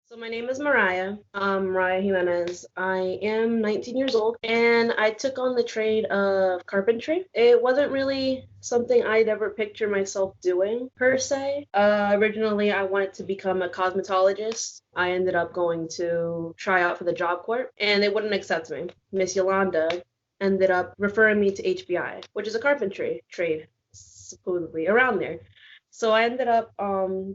So my name is Mariah, Mariah Jimenez. I am 19 years old and I took on the trade of carpentry. It wasn't really something I'd ever picture myself doing per se. Originally, I wanted to become a cosmetologist. I ended up going to try out for the Job Corps and they wouldn't accept me. Miss Yolanda ended up referring me to HBI, which is a carpentry trade, supposedly around there. So I ended up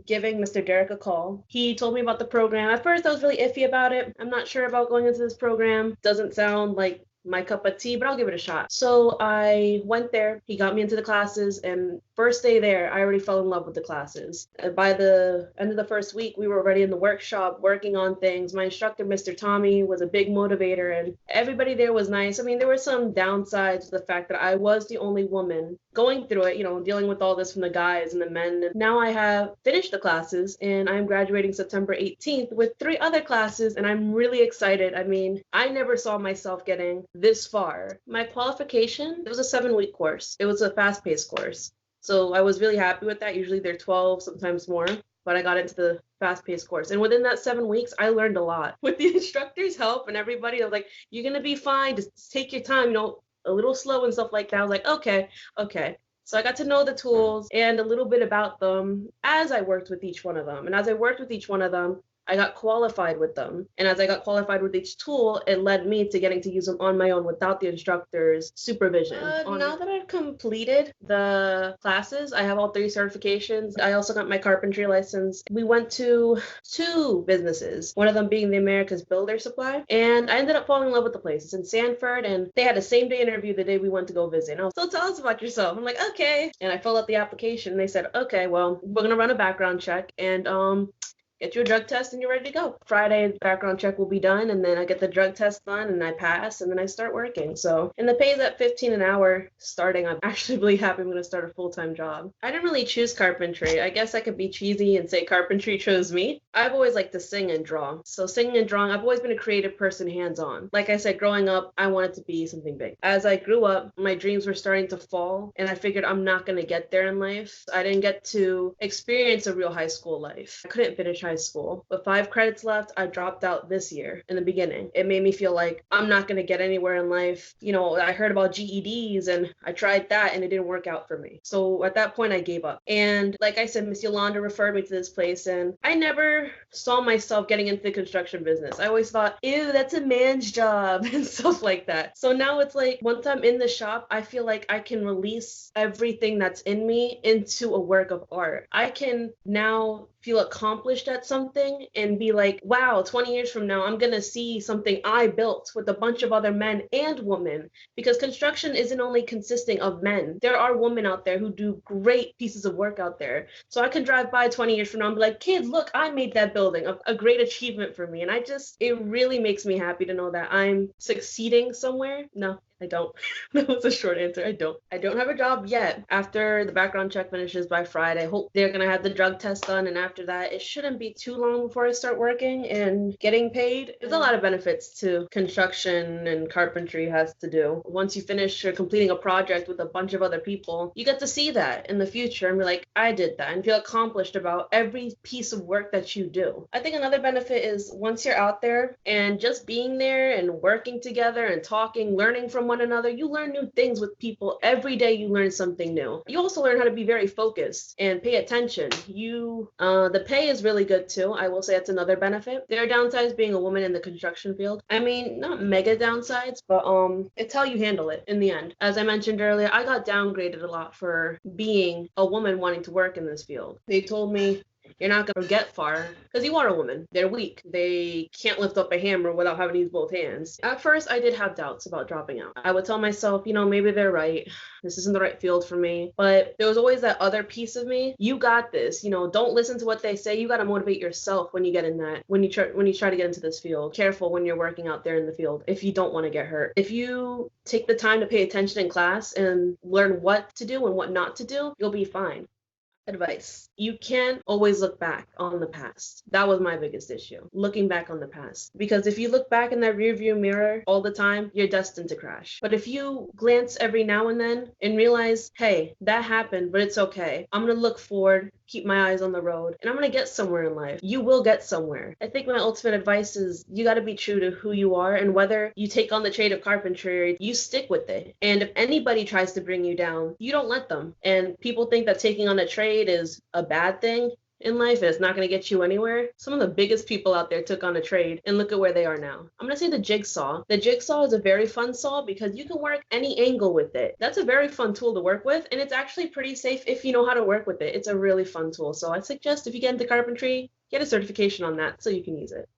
giving Mr. Derek a call. He told me about the program. At first, I was really iffy about it. I'm not sure about going into this program. Doesn't sound like my cup of tea, but I'll give it a shot. So I went there. He got me into the classes, and first day there, I already fell in love with the classes. And by the end of the first week, we were already in the workshop working on things. My instructor, Mr. Tommy, was a big motivator, and everybody there was nice. I mean, there were some downsides to the fact that I was the only woman going through it, dealing with all this from the guys and the men. And now I have finished the classes and I'm graduating September 18th with 3 other classes, and I'm really excited. I mean, I never saw myself getting this far. My qualification, it was a 7-week course. It was a fast-paced course. So I was really happy with that. Usually they're 12, sometimes more, but I got into the fast-paced course. And within that 7 weeks, I learned a lot. With the instructor's help and everybody, I was like, you're going to be fine. Just take your time, a little slow and stuff like that. I was like, okay. So I got to know the tools and a little bit about them as I worked with each one of them. And as I worked with each one of them, I got qualified with them. And as I got qualified with each tool, it led me to getting to use them on my own without the instructor's supervision. Now that I've completed the classes, I have all 3 certifications. I also got my carpentry license. We went to 2 businesses, one of them being the America's Builder Supply. And I ended up falling in love with the place. It's in Sanford, and they had a same-day interview the day we went to go visit. And I was, so tell us about yourself. I'm like, okay. And I filled out the application. And they said, okay, well, we're going to run a background check. And get you a drug test and you're ready to go. Friday, the background check will be done, and then I get the drug test done and I pass, and then I start working. So, and the pay is at 15 an hour starting. I'm actually really happy I'm going to start a full-time job. I didn't really choose carpentry. I guess I could be cheesy and say carpentry chose me. I've always liked to sing and draw. So singing and drawing, I've always been a creative person, hands-on. Like I said, growing up, I wanted to be something big. As I grew up, my dreams were starting to fall, and I figured I'm not going to get there in life. I didn't get to experience a real high school life. I couldn't finish high school. With 5 credits left, I dropped out this year in the beginning. It made me feel like I'm not going to get anywhere in life. I heard about GEDs and I tried that and it didn't work out for me. So at that point, I gave up. And like I said, Miss Yolanda referred me to this place, and I never saw myself getting into the construction business. I always thought, ew, that's a man's job and stuff like that. So now it's like, once I'm in the shop, I feel like I can release everything that's in me into a work of art. I can now feel accomplished at something and be like, wow, 20 years from now, I'm going to see something I built with a bunch of other men and women, because construction isn't only consisting of men. There are women out there who do great pieces of work out there. So I can drive by 20 years from now and be like, kids, look, I made that building, a great achievement for me. And it really makes me happy to know that I'm succeeding somewhere. No, I don't. That was a short answer. I don't. I don't have a job yet. After the background check finishes by Friday, hope they're going to have the drug test done. And after that, it shouldn't be too long before I start working and getting paid. There's a lot of benefits to construction and carpentry has to do. Once you finish or completing a project with a bunch of other people, you get to see that in the future and be like, I did that, and feel accomplished about every piece of work that you do. I think another benefit is once you're out there and just being there and working together and talking, learning from one another, you learn new things with people. Every day you learn something new. You also learn how to be very focused and pay attention. The pay is really good too. I will say it's another benefit. There are downsides being a woman in the construction field. I mean, not mega downsides, but it's how you handle it in the end. As I mentioned earlier, I got downgraded a lot for being a woman wanting to work in this field. They told me, you're not going to get far because you are a woman. They're weak. They can't lift up a hammer without having to use both hands. At first, I did have doubts about dropping out. I would tell myself, maybe they're right. This isn't the right field for me. But there was always that other piece of me. You got this. Don't listen to what they say. You got to motivate yourself when you get in that. When you try to get into this field. Careful when you're working out there in the field if you don't want to get hurt. If you take the time to pay attention in class and learn what to do and what not to do, you'll be fine. Advice. You can't always look back on the past. That was my biggest issue, looking back on the past. Because if you look back in that rearview mirror all the time, you're destined to crash. But if you glance every now and then and realize, hey, that happened, but it's okay. I'm going to look forward, keep my eyes on the road, and I'm going to get somewhere in life. You will get somewhere. I think my ultimate advice is you got to be true to who you are, and whether you take on the trade of carpentry, you stick with it. And if anybody tries to bring you down, you don't let them. And people think that taking on a trade is a bad thing in life and it's not going to get you anywhere. Some of the biggest people out there took on a trade and look at where they are now. I'm going to say the jigsaw. The jigsaw is a very fun saw because you can work any angle with it. That's a very fun tool to work with, and it's actually pretty safe if you know how to work with it. It's a really fun tool. So I suggest if you get into carpentry, get a certification on that so you can use it.